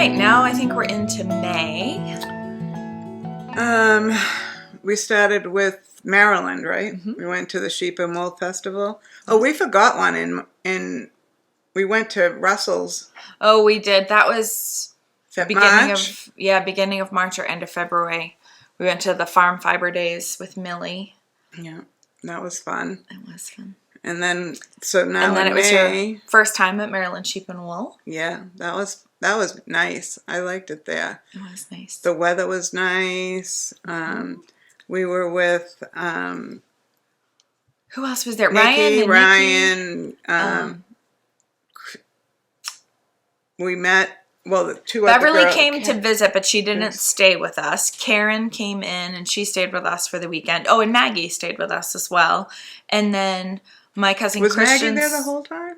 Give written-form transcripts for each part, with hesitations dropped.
right, now I think we're into May. We started with Maryland, right? Mm-hmm. We went to the Sheep and Wool Festival. Oh, we forgot one in we went to Russell's. Oh, we did. That was March? beginning of March or end of February. We went to the Farm Fiber Days with Millie. Yeah, that was fun. It was fun. And then now and then in it was May, your first time at Maryland Sheep and Wool. Yeah, that was nice. I liked it there. It was nice. The weather was nice. We were with who else was there? Ryan. Nikki. We met. Well, the two other Beverly girls came to visit, but she didn't stay with us. Karen came in and she stayed with us for the weekend. Oh, and Maggie stayed with us as well. And then my cousin Christian. Was Maggie there the whole time?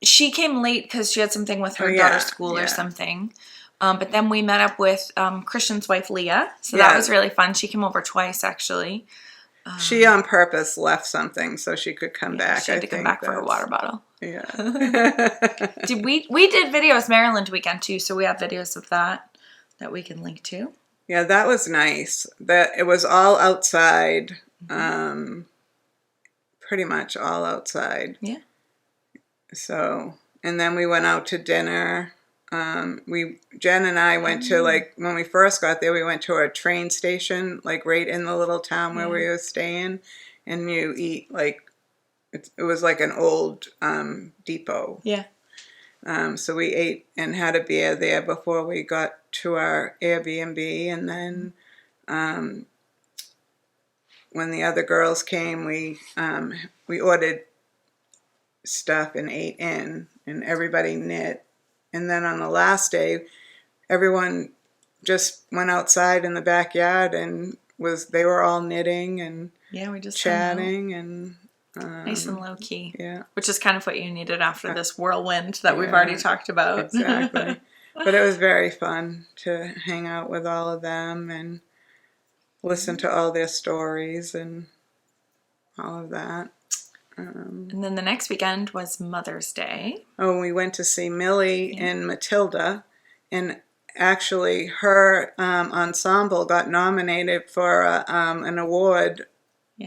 She came late because she had something with her daughter's school or something. But then we met up with Christian's wife, Leah. So that was really fun. She came over twice, actually. She on purpose left something so she could come back. She had to come back for her water bottle. Yeah. we did videos Maryland weekend too, so we have videos of that we can link to. Yeah, that was nice. That it was all outside. Pretty much all outside. Yeah. So, and then we went out to dinner. Jen and I went to, when we first got there, we went to a train station, right in the little town where we were staying. And you eat, it was like an old depot. Yeah. So we ate and had a beer there before we got to our Airbnb. And then when the other girls came, we ordered stuff and ate in, and everybody knit. And then on the last day, everyone just went outside in the backyard and they were all knitting and we just chatting and nice and low key. Yeah, which is kind of what you needed after this whirlwind that we've already talked about. Exactly. But it was very fun to hang out with all of them and listen to all their stories and all of that. And then the next weekend was Mother's Day. Oh, we went to see Millie and Matilda, and actually her ensemble got nominated for an award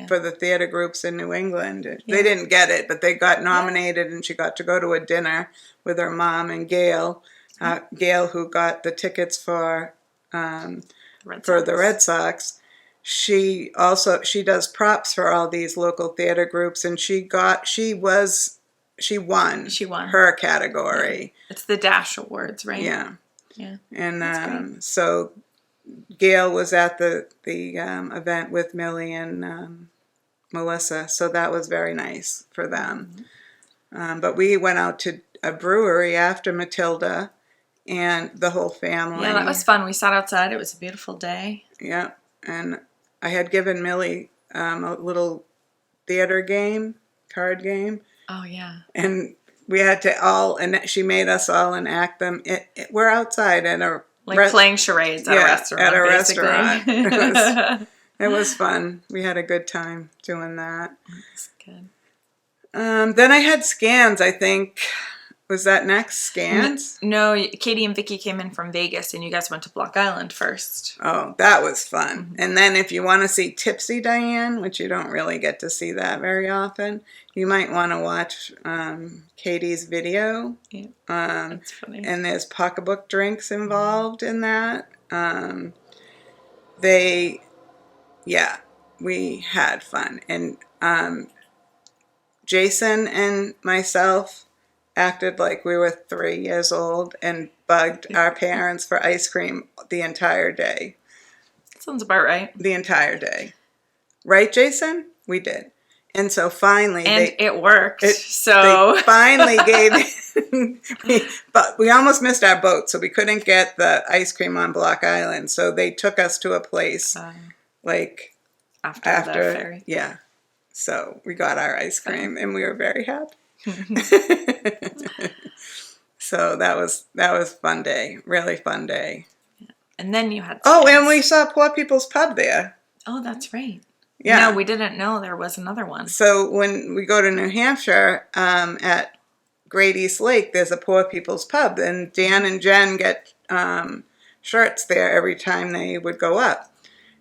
for the theater groups in New England. They didn't get it, but they got nominated, and she got to go to a dinner with her mom and Gail. Gail, who got the tickets for the Red Sox. She does props for all these local theater groups, and she won her category. Yeah. It's the Dash Awards, right? Yeah. Yeah. And so Gail was at the event with Millie and Melissa, so that was very nice for them. But we went out to a brewery after Matilda and the whole family. Yeah, that was fun. We sat outside. It was a beautiful day. Yeah, and I had given Millie a little theater card game. Oh, yeah. And we had to and she made us all enact them. We're outside at a... playing charades at a restaurant, at a basically. restaurant. It was fun. We had a good time doing that. That's good. Then I had scans, I think. Was that next, scans? No, Katie and Vicky came in from Vegas, and you guys went to Block Island first. Oh, that was fun. And then if you want to see Tipsy Diane, which you don't really get to see that very often, you might want to watch Katie's video. Yeah, that's funny. And there's pocketbook drinks involved in that. We had fun. And Jason and myself acted like we were 3 years old and bugged our parents for ice cream the entire day. Sounds about right. The entire day. Right, Jason? We did. And so finally... it worked. They finally gave... but we almost missed our boat, so we couldn't get the ice cream on Block Island. So they took us to a place after the ferry. Yeah. So we got our ice cream, and we were very happy. So that was fun day, really fun day. Yeah. And then you had and we saw Poor People's Pub there. Oh, that's right. Yeah, no, we didn't know there was another one. So when we go to New Hampshire at Great East Lake, there's a Poor People's Pub, and Dan and Jen get shirts there every time they would go up.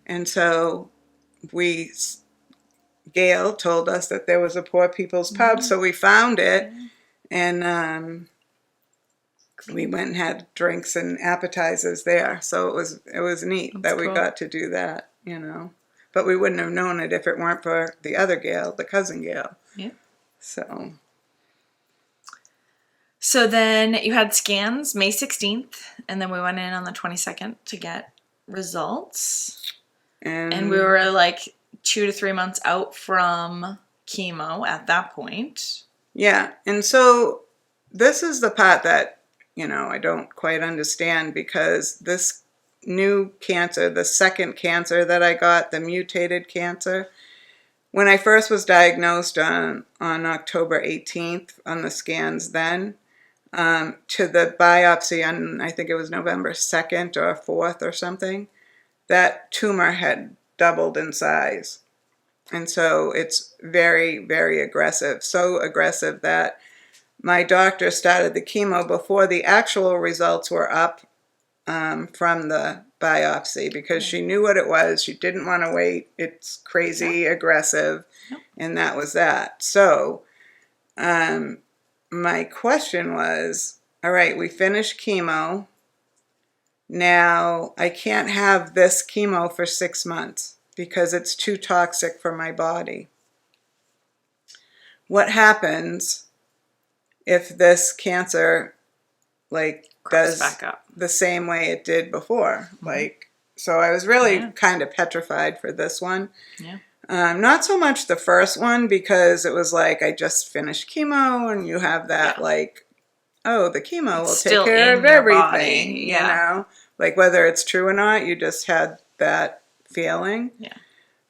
And so Gail told us that there was a Poor People's Pub, so we found it, and we went and had drinks and appetizers there. So it was neat that we got to do that, you know. But we wouldn't have known it if it weren't for the other Gail, the cousin Gail. Yeah. So then you had scans May 16th, and then we went in on the 22nd to get results. And we were like 2 to 3 months out from chemo at that point. Yeah. And so this is the part that, you know, I don't quite understand, because this new cancer, the second cancer that I got, the mutated cancer, when I first was diagnosed on October 18th on the scans then, to the biopsy on, I think it was November 2nd or 4th or something, that tumor had doubled in size. And so it's very, very aggressive. So aggressive that my doctor started the chemo before the actual results were up from the biopsy, because she knew what it was. She didn't want to wait. It's crazy aggressive. And that was that. So my question was, all right, we finished chemo. Now I can't have this chemo for 6 months because it's too toxic for my body. What happens if this cancer does back up the same way it did before? So I was really kind of petrified for this one. Not so much the first one, because it was like I just finished chemo, and you have that oh, the chemo will take care of everything, you know? Like, whether it's true or not, you just had that feeling.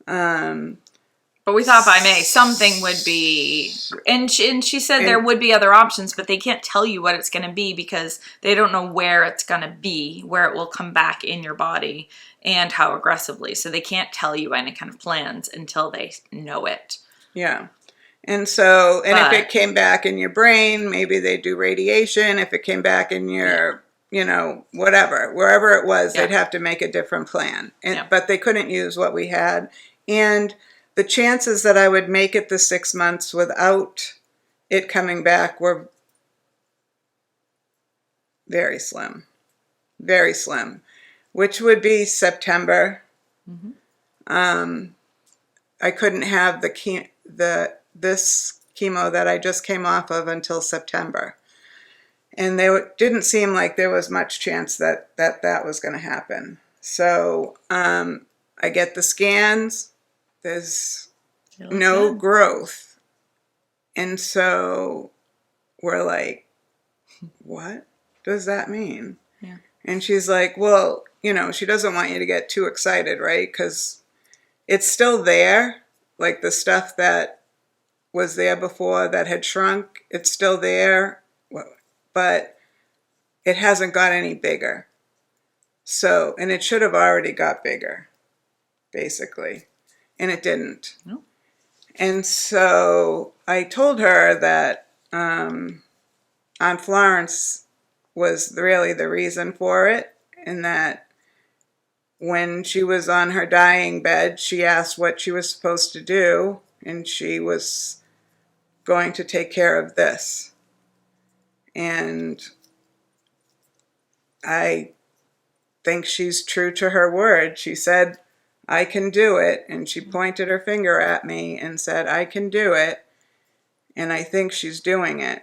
But we thought by May something would be, and she said there would be other options, but they can't tell you what it's going to be because they don't know where it's going to be, where it will come back in your body, and how aggressively. So they can't tell you any kind of plans until they know it. Yeah. And so, if it came back in your brain, maybe they do radiation. If it came back in your, you know, whatever, wherever it was, they'd have to make a different plan. But they couldn't use what we had. And the chances that I would make it the 6 months without it coming back were very slim. Very slim. Which would be September. I couldn't have this chemo that I just came off of until September. And didn't seem like there was much chance that was going to happen. So I get the scans. There's no growth. And so we're like, what does that mean? And she's like, well, you know, she doesn't want you to get too excited, right? Because it's still there. Like the stuff that was there before that had shrunk, it's still there, but it hasn't got any bigger. So, and it should have already got bigger, basically. And it didn't. No. And so I told her that Aunt Florence was really the reason for it, and that when she was on her dying bed, she asked what she was supposed to do, and she was going to take care of this. And I think she's true to her word. She said, I can do it. And she pointed her finger at me and said, I can do it. And I think she's doing it.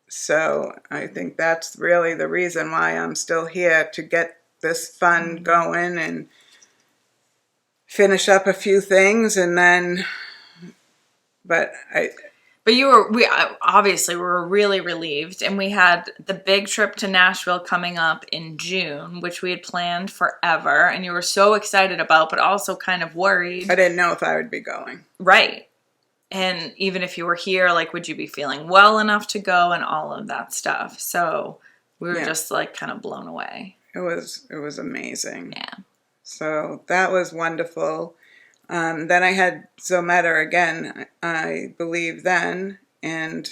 So I think that's really the reason why I'm still here, to get this fund going and finish up a few things. And then, But we obviously were really relieved, and we had the big trip to Nashville coming up in June, which we had planned forever, and you were so excited about, but also kind of worried. I didn't know if I would be going. Right. And even if you were here, like, would you be feeling well enough to go, and all of that stuff. So we were just like kind of blown away. It was amazing. Yeah. So that was wonderful. Then I had Zometa again, I believe then, and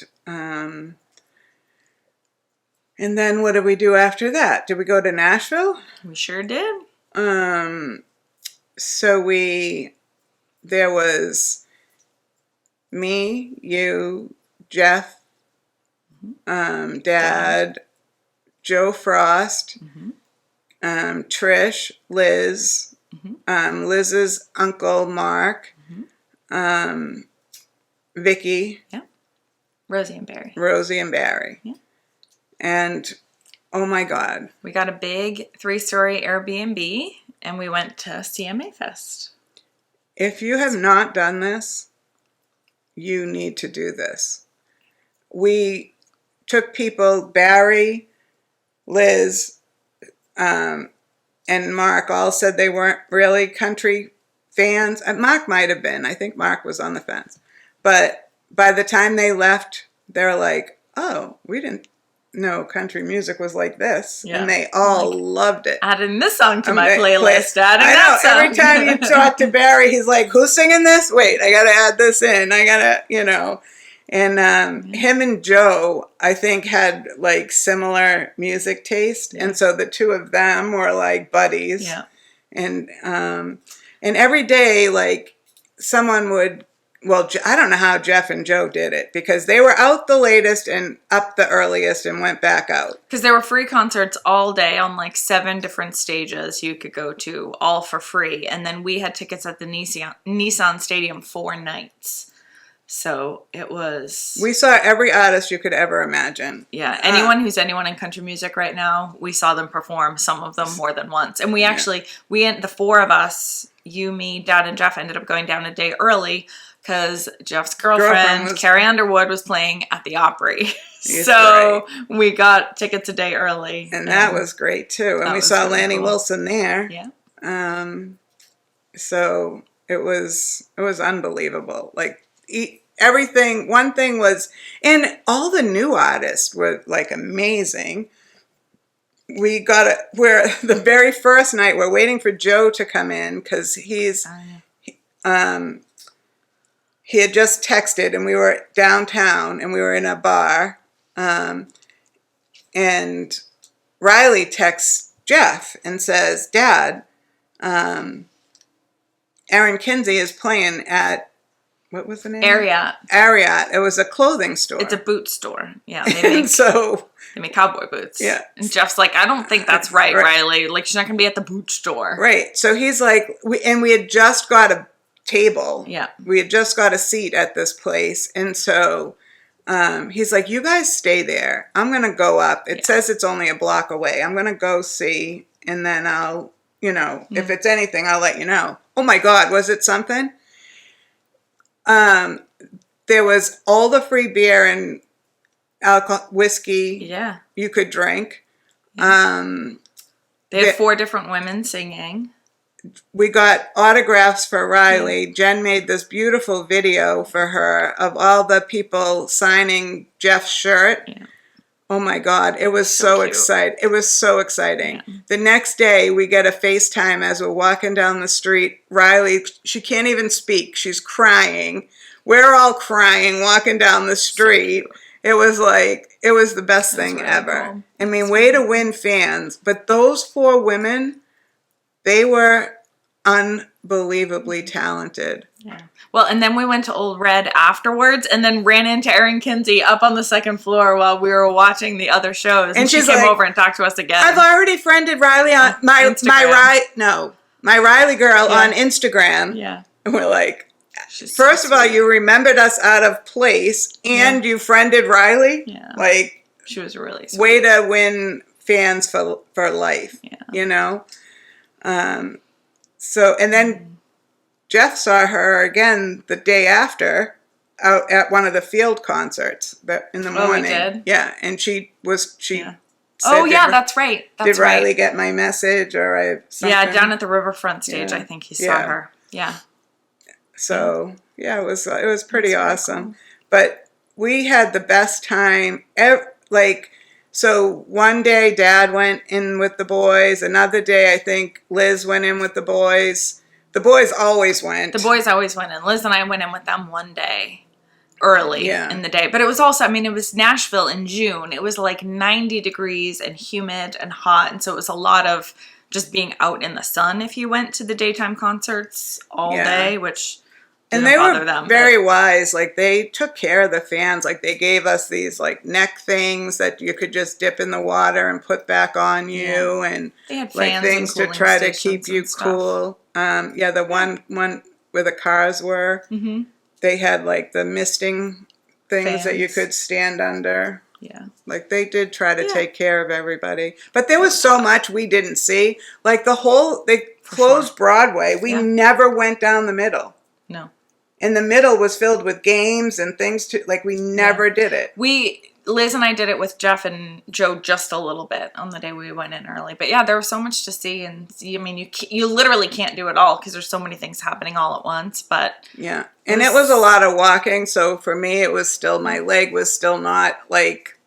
And then what did we do after that? Did we go to Nashville? We sure did. So there was me, you, Jeff, Dad, Joe Frost, Trish, Liz, Liz's uncle Mark, Vicky, Rosie and Barry. Yeah. And oh my God. We got a big 3-story Airbnb and we went to CMA Fest. If you have not done this, you need to do this. We took people, Barry, Liz, and Mark all said they weren't really country fans. Mark might have been. I think Mark was on the fence. But by the time they left, they're like, oh, we didn't know country music was like this. Yeah. And they all loved it. Adding this song to my playlist. Adding I know. That song. Every time you talk to Barry, he's like, who's singing this? Wait, I got to add this in. I got to, you know. And him and Joe, I think, had like similar music taste. Yeah. And so the two of them were like buddies. Yeah. And every day, like, someone would, well, I don't know how Jeff and Joe did it, because they were out the latest and up the earliest and went back out. Because there were free concerts all day on like 7 different stages you could go to, all for free. And then we had tickets at the Nissan Stadium 4 nights. So it was... We saw every artist you could ever imagine. Yeah, anyone in country music right now, we saw them perform, some of them more than once. And we actually, the 4 of us, you, me, Dad, and Jeff, ended up going down a day early because Jeff's girlfriend Carrie Underwood, was playing at the Opry. So we got tickets a day early. And that was great, too. And we saw really Lanny Wilson there. Yeah. So it was unbelievable. Like, everything, one thing was, and all the new artists were like amazing. We're the very first night, we're waiting for Joe to come in because he had just texted, and we were downtown and we were in a bar, and Riley texts Jeff and says, Dad, Aaron Kinsey is playing at, what was the name? Ariat. It was a clothing store. It's a boot store. Yeah. They make cowboy boots. Yeah. And Jeff's like, I don't think that's right, Riley. Like, she's not going to be at the boot store. Right. So he's like, we had just got a table. Yeah. We had just got a seat at this place. And so he's like, you guys stay there. I'm going to go up. It says it's only a block away. I'm going to go see. And then I'll, if it's anything, I'll let you know. Oh my God. Was it something? There was all the free beer and alcohol, whiskey you could drink. Yeah. They had 4 different women singing. We got autographs for Riley. Yeah. Jen made this beautiful video for her of all the people signing Jeff's shirt. Yeah. Oh my God, it was so exciting. It was so exciting. Yeah. The next day, we get a FaceTime as we're walking down the street. Riley, she can't even speak. She's crying. We're all crying, walking down the street. It was the best thing ever. Cool. I mean, way to win fans. But those 4 women, they were unbelievably talented. Yeah. Well, and then we went to Old Red afterwards and then ran into Erin Kinsey up on the 2nd floor while we were watching the other shows. And she came over and talked to us again. I've already friended Riley on my Riley girl on Instagram. Yeah. And we're like, first of all, you remembered us out of place and you friended Riley. Yeah. Like, she was really sweet. Way to win fans for life. Yeah. So, and then Jeff saw her again the day after out at one of the field concerts in the morning. Oh, we did? Yeah, and she said, that's right. Did Riley get my message or something? Yeah, down at the Riverfront stage, I think he saw her. Yeah. So, it was pretty awesome. Cool. But we had the best time. So one day Dad went in with the boys. Another day I think Liz went in with the boys. The boys always went. The boys always went in. Liz and I went in with them one day. early in the day. But it was also, I mean, it was Nashville in June. It was like 90 degrees and humid and hot. And so it was a lot of just being out in the sun if you went to the daytime concerts all day, which didn't bother them. Very wise. Like, they took care of the fans. Like, they gave us these like neck things that you could just dip in the water and put back on you, and they had like fans things and to try to stations keep you and stuff. cool. The one where the cars were, they had like the misting things that you could stand under. Yeah. Like, they did try to take care of everybody. But there was so much we didn't see. Like, they closed Broadway. We never went down the middle. No. And the middle was filled with games and things to, like, we never did it. Liz and I did it with Jeff and Joe just a little bit on the day we went in early. But yeah, there was so much to see. And I mean, you literally can't do it all because there's so many things happening all at once. But yeah. And it was a lot of walking. So for me, it was still, my leg was still not like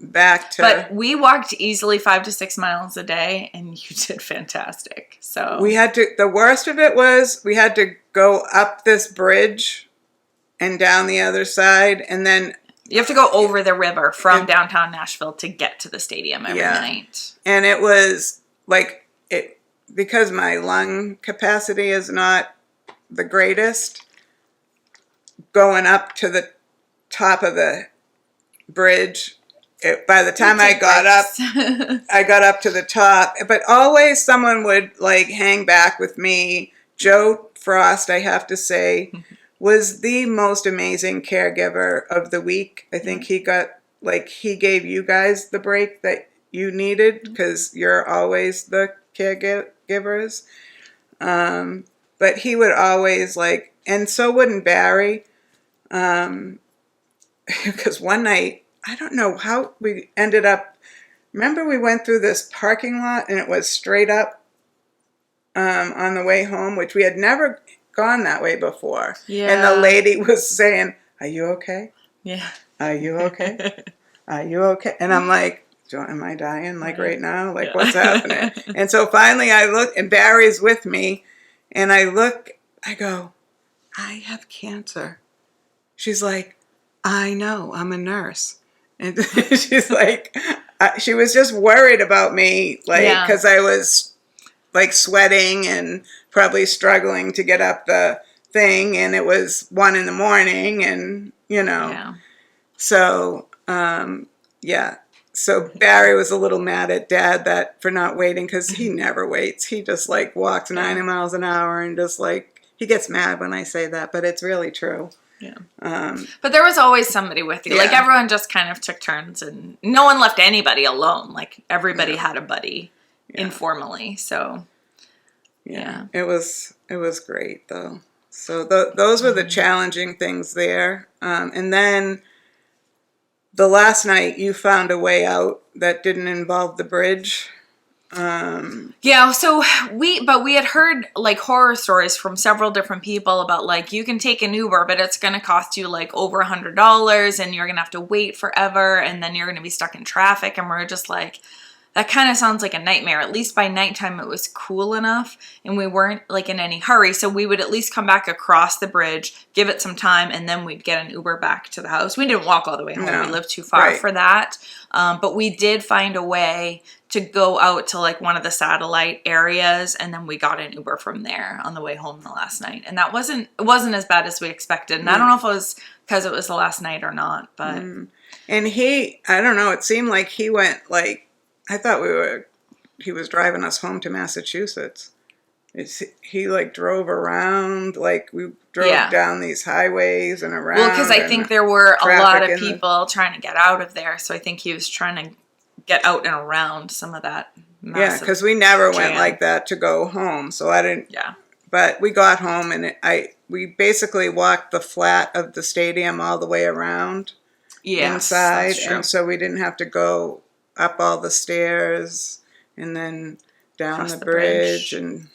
back to. But we walked easily 5 to 6 miles a day, and you did fantastic. So we had to, the worst of it was we had to go up this bridge and down the other side, and then you have to go over the river from downtown Nashville to get to the stadium every night. And it was like, because my lung capacity is not the greatest, going up to the top of the bridge, by the time I got up to the top, but always someone would like hang back with me. Joe Frost, I have to say, was the most amazing caregiver of the week. I think he gave you guys the break that you needed because you're always the caregivers. But he would always and so wouldn't Barry. Because one night, I don't know how we ended up, remember we went through this parking lot and it was straight up on the way home, which we had never gone that way before. Yeah. And the lady was saying, "Are you okay? Yeah. Are you okay? Are you okay?" And I'm like, am I dying right now? What's happening? And so finally I look, and Barry's with me, and I look, I go, "I have cancer." She's like, "I know, I'm a nurse." And she's like, she was just worried about me, because I was sweating and probably struggling to get up the thing, and it was 1 a.m, and so so Barry was a little mad at Dad for not waiting, because he never waits. He just walks 90 miles an hour, and just he gets mad when I say that, but it's really true. Yeah. But there was always somebody with you. Everyone just kind of took turns, and no one left anybody alone. Everybody had a buddy informally. So it was great though. So those were the challenging things there. And then the last night you found a way out that didn't involve the bridge. So we had heard horror stories from several different people about you can take an Uber, but it's going to cost you over $100, and you're going to have to wait forever, and then you're going to be stuck in traffic. And we're just that kind of sounds like a nightmare. At least by nighttime it was cool enough, and we weren't in any hurry. So we would at least come back across the bridge, give it some time, and then we'd get an Uber back to the house. We didn't walk all the way home. No. We lived too far for that. But we did find a way to go out to one of the satellite areas, and then we got an Uber from there on the way home the last night. And that wasn't as bad as we expected. And I don't know if it was because it was the last night or not, but and I don't know, it seemed like he went I thought he was driving us home to Massachusetts. He drove around, we drove down these highways and around. Well, because I think there were a lot of people trying to get out of there, so I think he was trying to get out and around some of that massive Yeah, because we never went like that to go home, so I didn't. Yeah. But we got home, and we basically walked the flat of the stadium all the way around inside, and so we didn't have to go up all the stairs and then down across the bridge and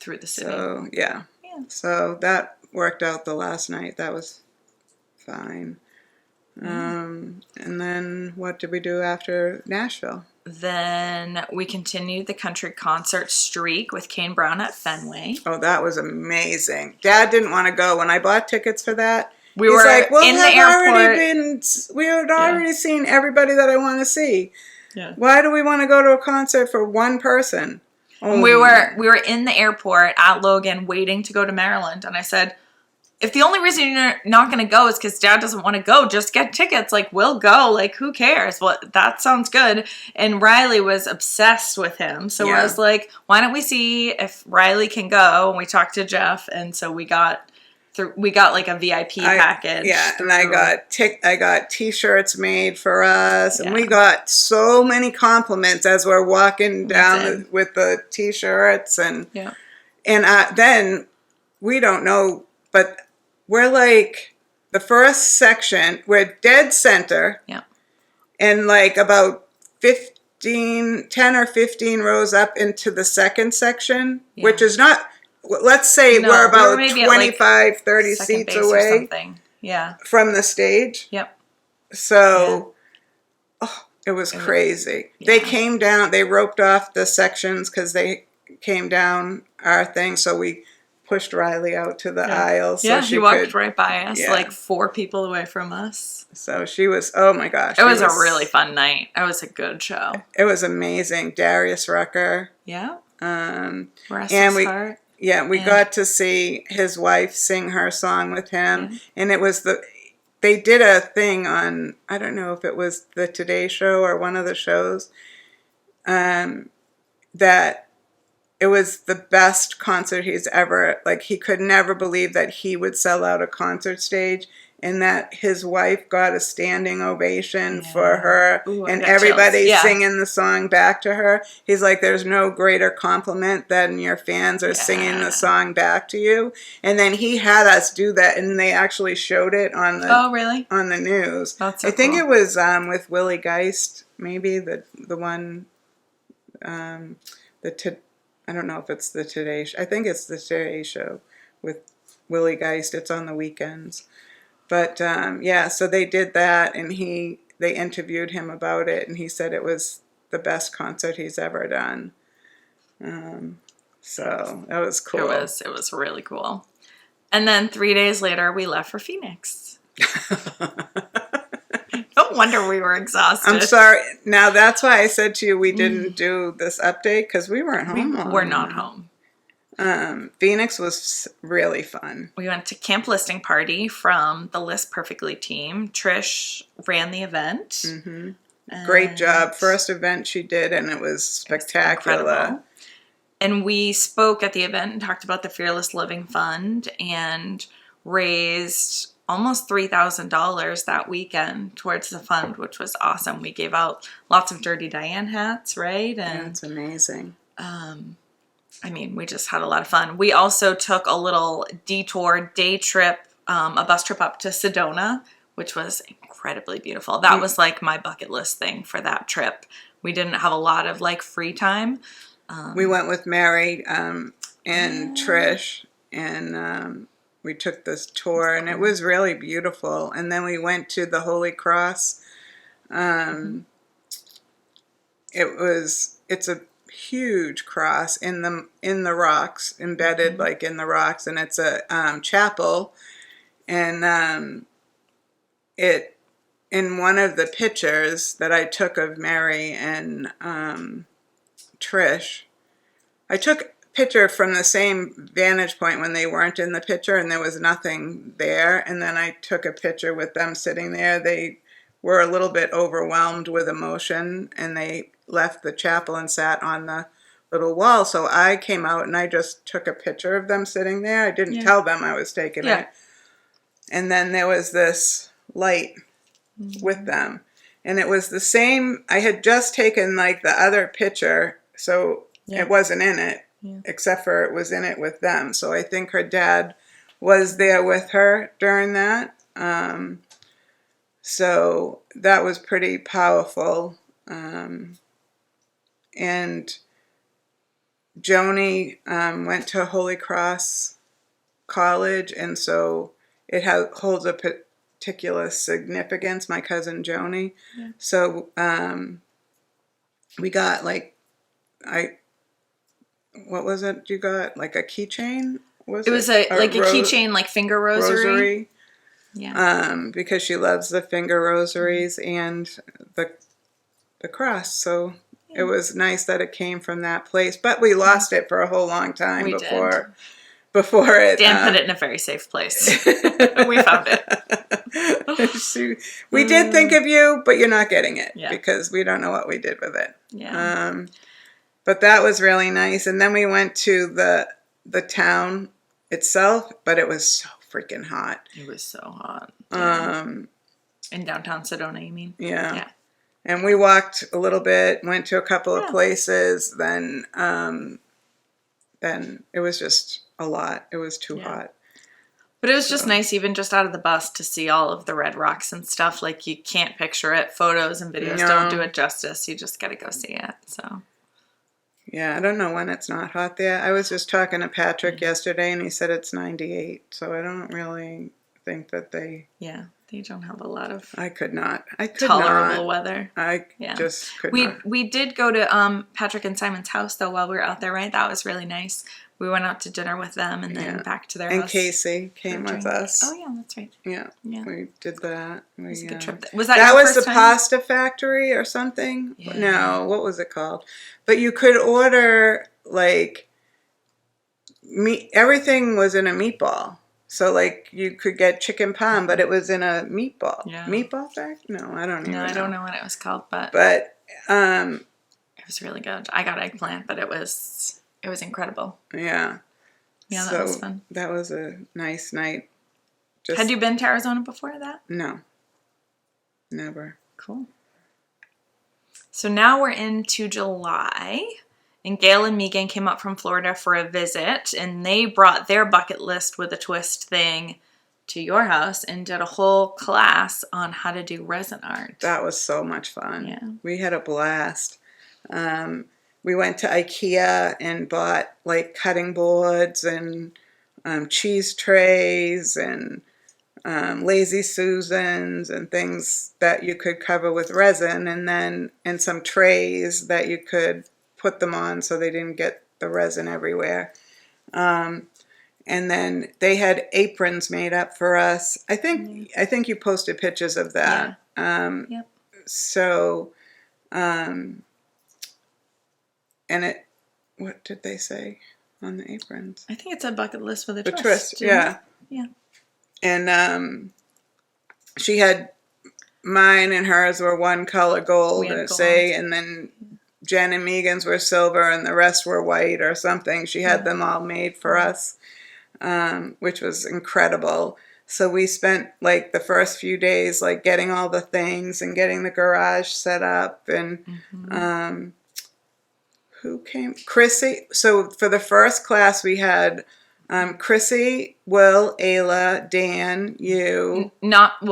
through the city. So so that worked out the last night. That was fine. And then what did we do after Nashville? Then we continued the country concert streak with Kane Brown at Fenway. Oh, that was amazing. Dad didn't want to go. When I bought tickets for that, We were like, in the airport. We had already seen everybody that I want to see. Yeah. Why do we want to go to a concert for one person? And we were in the airport at Logan waiting to go to Maryland. And I said, if the only reason you're not going to go is because Dad doesn't want to go, just get tickets. Like, we'll go. Like, who cares? Well, that sounds good. And Riley was obsessed with him. So I was like, why don't we see if Riley can go? And we talked to Jeff. And so we got like a VIP package. And I got T-shirts made for us. And we got so many compliments as we're walking down with the T-shirts. And then we don't know, but we're like the first section, we're dead center. Yeah. And like about 10 or 15 rows up into the second section, which is not, let's say we're about 25, 30 seats away from the stage. Yep. So it was crazy. They came down, they roped off the sections because they came down our thing. So we pushed Riley out to the aisle. So she walked right by us, like 4 people away from us. So she was, oh my gosh. It was a really fun night. It was a good show. It was amazing. Darius Rucker. Yeah. We got to see his wife sing her song with him. And it was they did a thing on, I don't know if it was the Today Show or one of the shows, that it was the best concert he's ever, like, he could never believe that he would sell out a concert stage, and that his wife got a standing ovation for her. And everybody singing the song back to her. He's like, there's no greater compliment than your fans are singing the song back to you. And then he had us do that, and they actually showed it on the on the news. That's so I think cool. It was with Willie Geist, maybe the one I don't know if it's the Today Show. I think it's the Today Show with Willie Geist. It's on the weekends. But so they did that, and they interviewed him about it, and he said it was the best concert he's ever done. So that was cool. It was really cool. And then 3 days later, we left for Phoenix. No wonder we were exhausted. I'm sorry. Now, that's why I said to you we didn't do this update, because we weren't home. We're not home. Phoenix was really fun. We went to Camp Listing Party from the List Perfectly team. Trish ran the event. Mm-hmm. Great job. First event she did, and it was spectacular. And we spoke at the event and talked about the Fearless Living Fund and raised almost $3,000 that weekend towards the fund, which was awesome. We gave out lots of Dirty Diane hats, right? And that's amazing. We just had a lot of fun. We also took a little detour day trip, a bus trip up to Sedona, which was incredibly beautiful. That was like my bucket list thing for that trip. We didn't have a lot of like free time. We went with Mary and Trish, and we took this tour, and it was really beautiful. And then we went to the Holy Cross. It's a huge cross in the rocks, embedded like in the rocks, and it's a chapel. And it in one of the pictures that I took of Mary and Trish, I took a picture from the same vantage point when they weren't in the picture and there was nothing there, and then I took a picture with them sitting there. They were a little bit overwhelmed with emotion, and they left the chapel and sat on the little wall. So I came out and I just took a picture of them sitting there. I didn't tell them I was taking it. And then there was this light with them, and it was the same. I had just taken like the other picture, so it wasn't in it, except for it was in it with them. So I think her dad was there with her during that. So that was pretty powerful. And Joni went to Holy Cross College, and so it holds a particular significance, my cousin Joni. So we got what was it you got? Like a keychain? It was a keychain, like finger rosary. because she loves the finger rosaries and the cross. So it was nice that it came from that place. But we lost it for a whole long time before it. Dan put it in a very safe place. We found it. We did think of you, but you're not getting it because we don't know what we did with it. Yeah. But that was really nice. And then we went to the town itself, but it was so freaking hot. It was so hot. In downtown Sedona, you mean? Yeah. And we walked a little bit, went to a couple of places. Then it was just a lot. It was too hot. But it was just nice, even just out of the bus, to see all of the red rocks and stuff. Like, you can't picture it. Photos and videos don't do it justice. You just got to go see it. So. Yeah, I don't know when it's not hot there. I was just talking to Patrick yesterday, and he said it's 98. So I don't really think that they... Yeah, they don't have a lot of... I could not. Tolerable weather. I just could not. We did go to Patrick and Simon's house, though, while we were out there, right? That was really nice. We went out to dinner with them and then back to their house. And Casey came with us. Oh, yeah, that's right. Yeah. We did that. It was a good trip. That was the pasta factory or something? Yeah. No, what was it called? But you could order, like, meat. Everything was in a meatball. So, like, you could get chicken parm, but it was in a meatball. Yeah. Meatball factory? No, I don't even know. No, I don't know what it was called, but it was really good. I got eggplant, but it was incredible. Yeah. Yeah, that was fun. That was a nice night. Had you been to Arizona before that? No. Never. Cool. So now we're into July, and Gail and Megan came up from Florida for a visit, and they brought their bucket list with a twist thing to your house and did a whole class on how to do resin art. That was so much fun. Yeah. We had a blast. We went to IKEA and bought, like, cutting boards and cheese trays and Lazy Susans and things that you could cover with resin, and some trays that you could put them on so they didn't get the resin everywhere. And then they had aprons made up for us. I think you posted pictures of that. Yeah. Yep. So... And what did they say on the aprons? I think it's a bucket list with a twist. The twist, yeah. Yeah. And she had, mine and hers were one color gold, and then Jen and Megan's were silver and the rest were white or something. She had them all made for us, which was incredible. So we spent, like, the first few days, like, getting all the things and getting the garage set up and... who came? Chrissy. So for the first class we had Chrissy, Will, Ayla, Dan, you. Not me.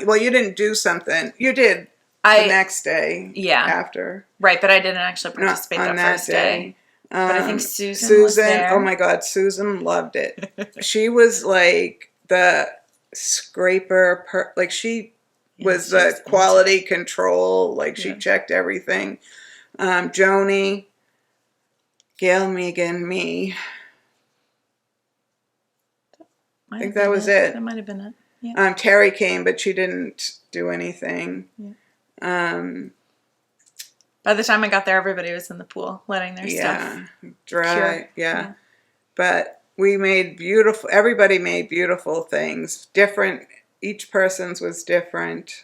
Well, you didn't do something. You did the next day. Yeah. After. Right, but I didn't actually participate that first day. But I think Susan was there. Oh my God, Susan loved it. She was like the scraper. Like she was the quality control. Like she checked everything. Joni, Gail, Megan, me. I think that was it. That might have been it. Yeah. Terry came, but she didn't do anything. Yeah. By the time I got there, everybody was in the pool, letting their stuff dry. Cure. Yeah. But everybody made beautiful things. Different, each person's was different.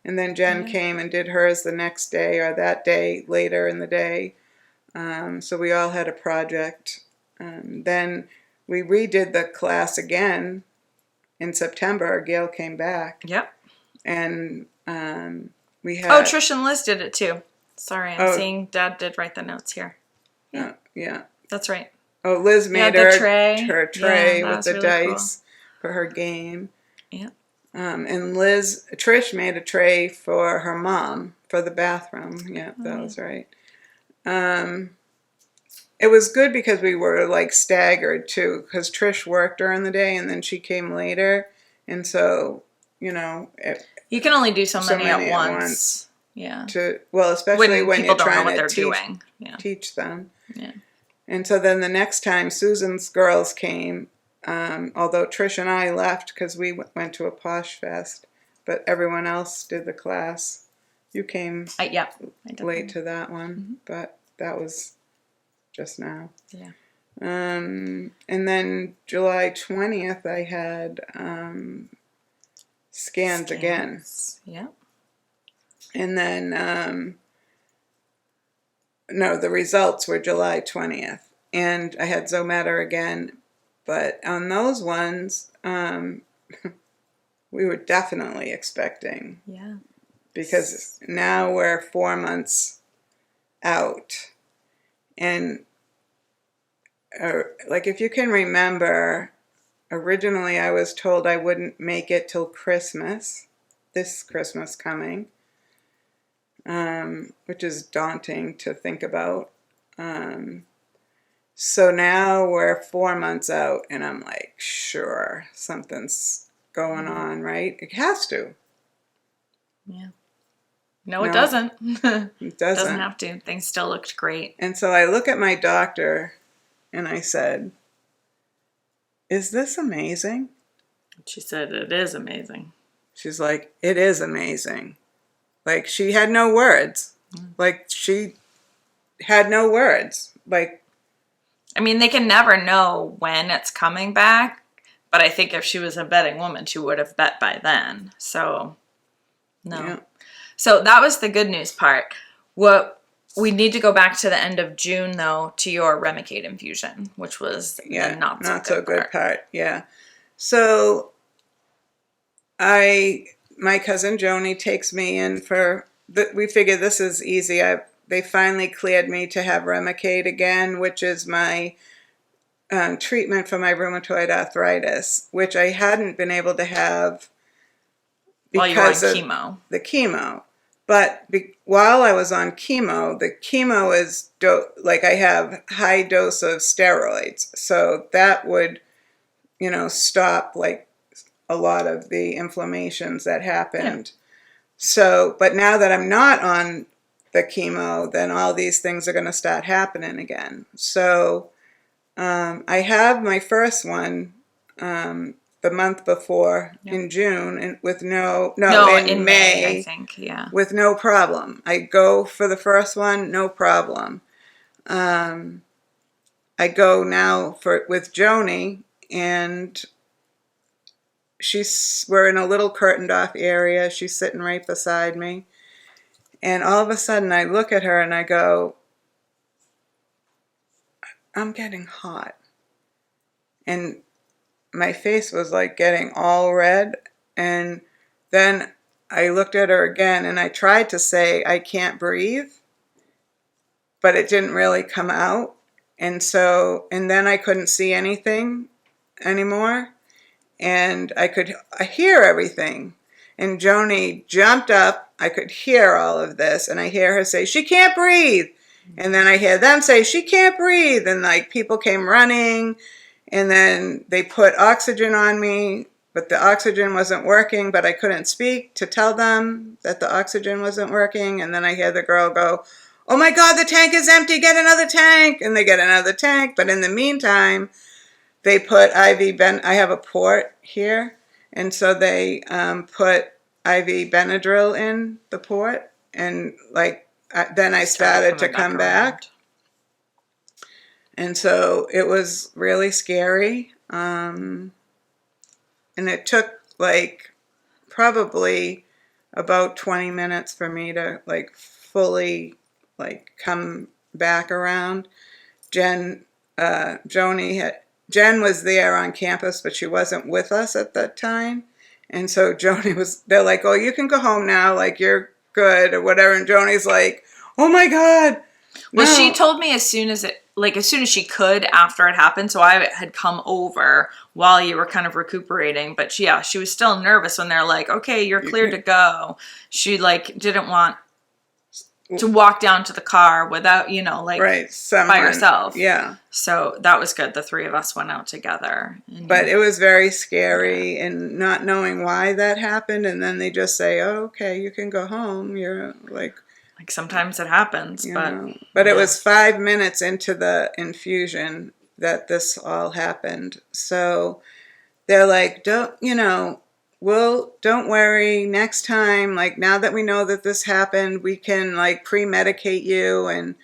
And then Jen came and did hers the next day or that day later in the day. So we all had a project. Then we redid the class again in September. Gail came back. Yep. And we had... Oh, Trish and Liz did it too. Sorry, I'm seeing Dad did write the notes here. Yeah. Yeah. That's right. Oh, Liz made her tray with the really dice for her game. Yeah. And Trish made a tray for her mom for the bathroom. Yeah, that was right. It was good because we were like staggered too, because Trish worked during the day and then she came later, and so you can only do so many at once. Yeah. Especially when you're trying to teach them. Yeah. And so then the next time Susan's girls came, although Trish and I left because we went to a Posh Fest, but everyone else did the class. You came late to that one, but that was just now. Yeah. And then July 20th, I had scans again. Yeah. And then, no, the results were July 20th. And I had Zometer again. But on those ones, we were definitely expecting. Yeah. Because now we're 4 months out. And like, if you can remember, originally I was told I wouldn't make it till Christmas, this Christmas coming, which is daunting to think about. So now we're 4 months out, and I'm like, sure, something's going on, right? It has to. Yeah. No, it doesn't. It doesn't have to. Things still looked great. And so I look at my doctor, and I said, is this amazing? She said, it is amazing. She's like, it is amazing. Like, she had no words. Like, she had no words. Like, I mean, they can never know when it's coming back, but I think if she was a betting woman, she would have bet by then. So, no. Yeah. So that was the good news part. What we need to go back to the end of June, though, to your Remicade infusion, which was the not so good part. Yeah. So my cousin Joni takes me in for, we figured this is easy. They finally cleared me to have Remicade again, which is my treatment for my rheumatoid arthritis, which I hadn't been able to have because of chemo. The chemo. But while I was on chemo, the chemo is, like, I have high dose of steroids. So that would, stop, like, a lot of the inflammations that happened. Yeah. So, but now that I'm not on the chemo, then all these things are going to start happening again. So I have my first one the month before in June, and with in May, I think, yeah, with no problem. I go for the first one, no problem. I go now with Joni, and we're in a little curtained off area. She's sitting right beside me. And all of a sudden I look at her and I go, I'm getting hot. And my face was like getting all red. And then I looked at her again and I tried to say, I can't breathe, but it didn't really come out. And then I couldn't see anything anymore. And I could hear everything. And Joni jumped up. I could hear all of this. And I hear her say, she can't breathe. And then I hear them say, she can't breathe. And like people came running. And then they put oxygen on me. But the oxygen wasn't working. But I couldn't speak to tell them that the oxygen wasn't working. And then I hear the girl go, oh my God, the tank is empty. Get another tank. And they get another tank. But in the meantime, they put IV I have a port here. And so they put IV Benadryl in the port, and then I started to come back. And so it was really scary. And it took probably about 20 minutes for me to fully come back around. Jen was there on campus, but she wasn't with us at that time. And so they're like, oh, you can go home now, you're good or whatever. And Joni's like, oh my God. Well, she told me as soon as she could after it happened. So I had come over while you were kind of recuperating. But she was still nervous when they're like, okay, you're cleared to go. She didn't want to walk down to the car without, by herself. Yeah. So that was good. The three of us went out together. But it was very scary and not knowing why that happened. And then they just say, oh, okay, you can go home. You're sometimes it happens, but it was 5 minutes into the infusion that this all happened. So they're like, don't worry, next time, like now that we know that this happened, we can like pre-medicate you, and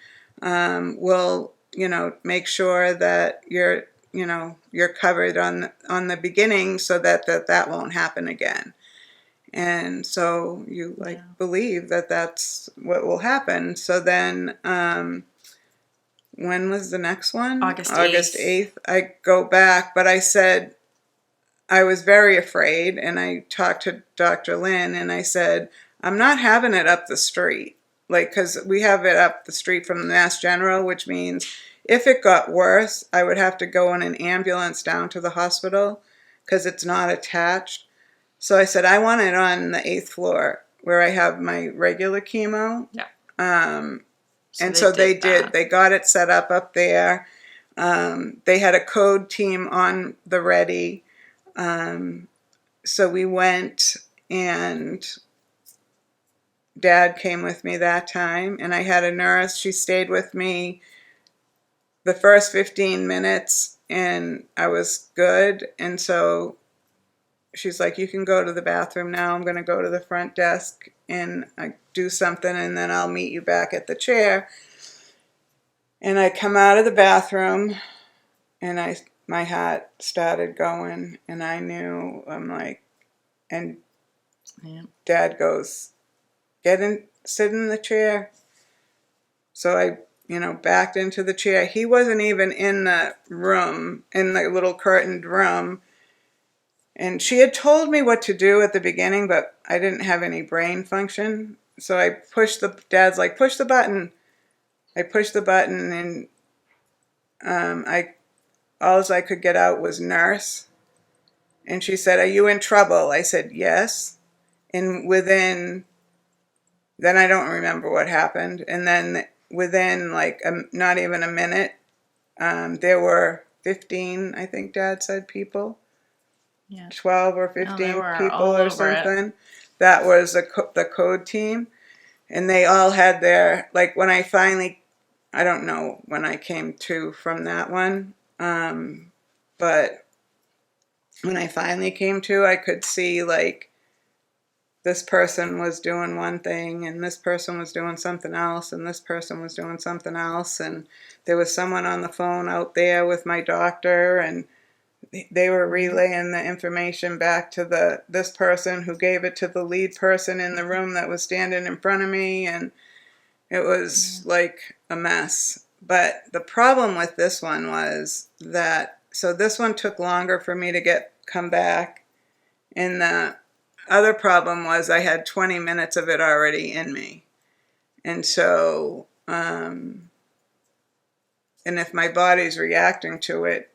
we'll, make sure that you're covered on the beginning, so that won't happen again. And so you believe that that's what will happen. So then, when was the next one? August 8th. I go back, but I said, I was very afraid, and I talked to Dr. Lynn, and I said, I'm not having it up the street. Like, because we have it up the street from the Mass General, which means if it got worse, I would have to go in an ambulance down to the hospital because it's not attached. So I said, I want it on the 8th floor where I have my regular chemo. Yeah. So they did. They got it set up there. They had a code team on the ready. So we went, and Dad came with me that time, and I had a nurse. She stayed with me the first 15 minutes, and I was good. And so she's like, you can go to the bathroom now. I'm going to go to the front desk and do something, and then I'll meet you back at the chair. And I come out of the bathroom, and my heart started going, and I knew, I'm like, and Dad goes, sit in the chair. So I, backed into the chair. He wasn't even in the room, in the little curtained room. And she had told me what to do at the beginning, but I didn't have any brain function. So I Dad's like, push the button. I pushed the button, and all I could get out was nurse. And she said, are you in trouble? I said, yes. And then I don't remember what happened. And then within not even a minute, there were 15, I think Dad said, people. Yeah. 12 or 15 people or something. That was the code team. And they all had their, when I finally, I don't know when I came to from that one, but when I finally came to, I could see this person was doing one thing, and this person was doing something else, and this person was doing something else, and there was someone on the phone out there with my doctor, and they were relaying the information back to this person who gave it to the lead person in the room that was standing in front of me, and it was like a mess. But the problem with this one was that, so this one took longer for me to come back, and the other problem was I had 20 minutes of it already in me. And so, and if my body's reacting to it,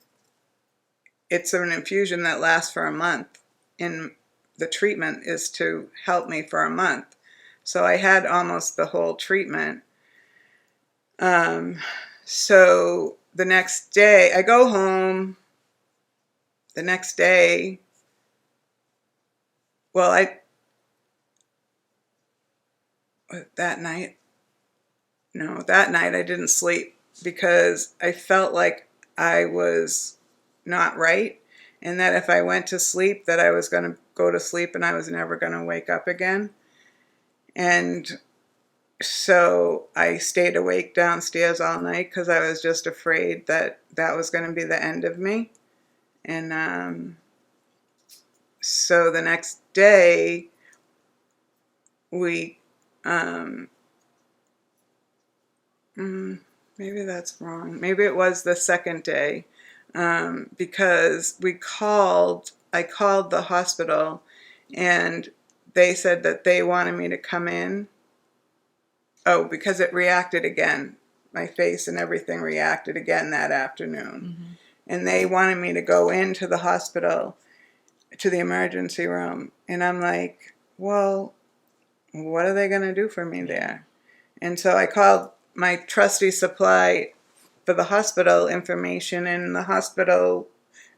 it's an infusion that lasts for a month, and the treatment is to help me for a month. So I had almost the whole treatment. So the next day, I go home. The next day, that night I didn't sleep because I felt like I was not right, and that if I went to sleep, that I was going to go to sleep and I was never going to wake up again. And so I stayed awake downstairs all night because I was just afraid that was going to be the end of me. And so the next day, we, maybe that's wrong. Maybe it was the second day, because I called the hospital, and they said that they wanted me to come in. Oh, because it reacted again. My face and everything reacted again that afternoon. Mm-hmm. And they wanted me to go into the hospital, to the emergency room. And I'm like, well, what are they going to do for me there? And so I called my trusty supply for the hospital information, and the hospital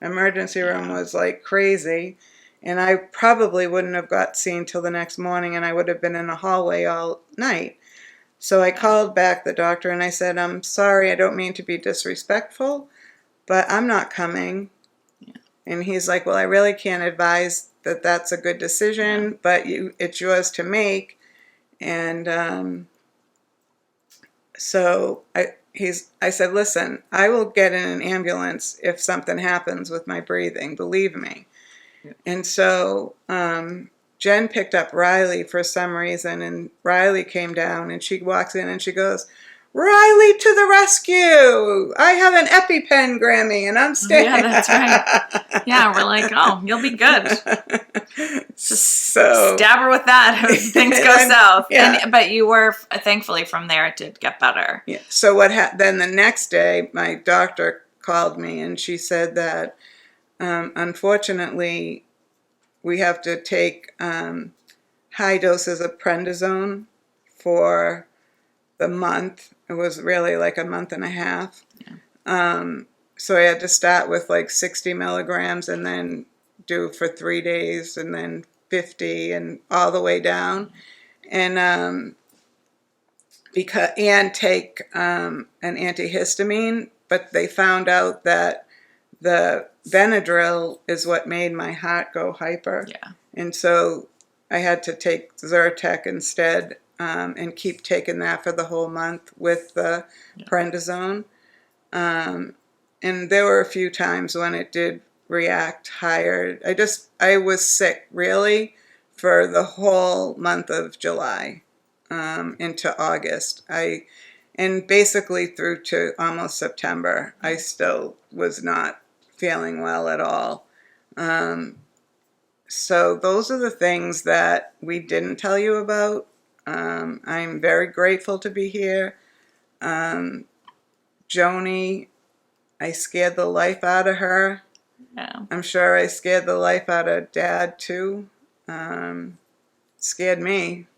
emergency room was like crazy. And I probably wouldn't have got seen till the next morning, and I would have been in a hallway all night. So I called back the doctor, and I said, I'm sorry, I don't mean to be disrespectful, but I'm not coming. Yeah. And he's like, well, I really can't advise that that's a good decision, but it's yours to make. And so I said, listen, I will get in an ambulance if something happens with my breathing, believe me. Yeah. And so Jen picked up Riley for some reason, and Riley came down, and she walks in and she goes, Riley to the rescue! I have an EpiPen, Grammy, and I'm staying. Yeah, that's right. Yeah, we're like, oh, you'll be good. Just stab her with that if things go south. Yeah. But you were, thankfully, from there, it did get better. Yeah. So then the next day, my doctor called me, and she said that, unfortunately, we have to take high doses of prednisone for the month. It was really like a month and a half. Yeah. So I had to start with like 60 milligrams and then do for 3 days and then 50 and all the way down. And take an antihistamine, but they found out that the Benadryl is what made my heart go hyper. Yeah. And so I had to take Zyrtec instead, and keep taking that for the whole month with the prednisone. And there were a few times when it did react higher. I was sick really for the whole month of July into August. And basically through to almost September, I still was not feeling well at all. So those are the things that we didn't tell you about. I'm very grateful to be here. Joni, I scared the life out of her. Yeah. I'm sure I scared the life out of Dad too. Scared me,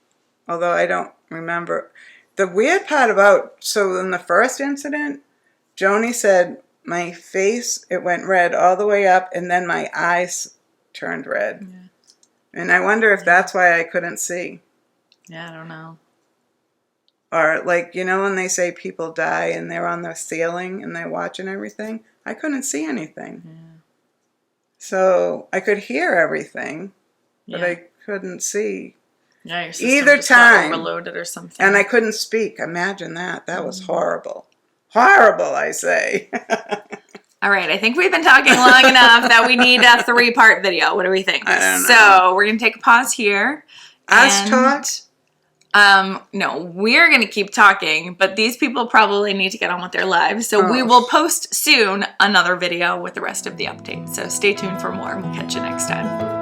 although I don't remember. The weird part so in the first incident, Joni said my face, it went red all the way up, and then my eyes turned red. Yeah. And I wonder if that's why I couldn't see. Yeah, I don't know. Or like, when they say people die and they're on the ceiling and they're watching everything, I couldn't see anything. Yeah. So I could hear everything, but I couldn't see. Yeah, your system either just time. Got overloaded or something. And I couldn't speak. Imagine that. That was horrible. Horrible, I say. All right, I think we've been talking long enough that we need a 3-part video. What do we think? I don't know. So we're going to take a pause here. Us talk? No, we're going to keep talking, but these people probably need to get on with their lives. So we will post soon another video with the rest of the update. So stay tuned for more. We'll catch you next time.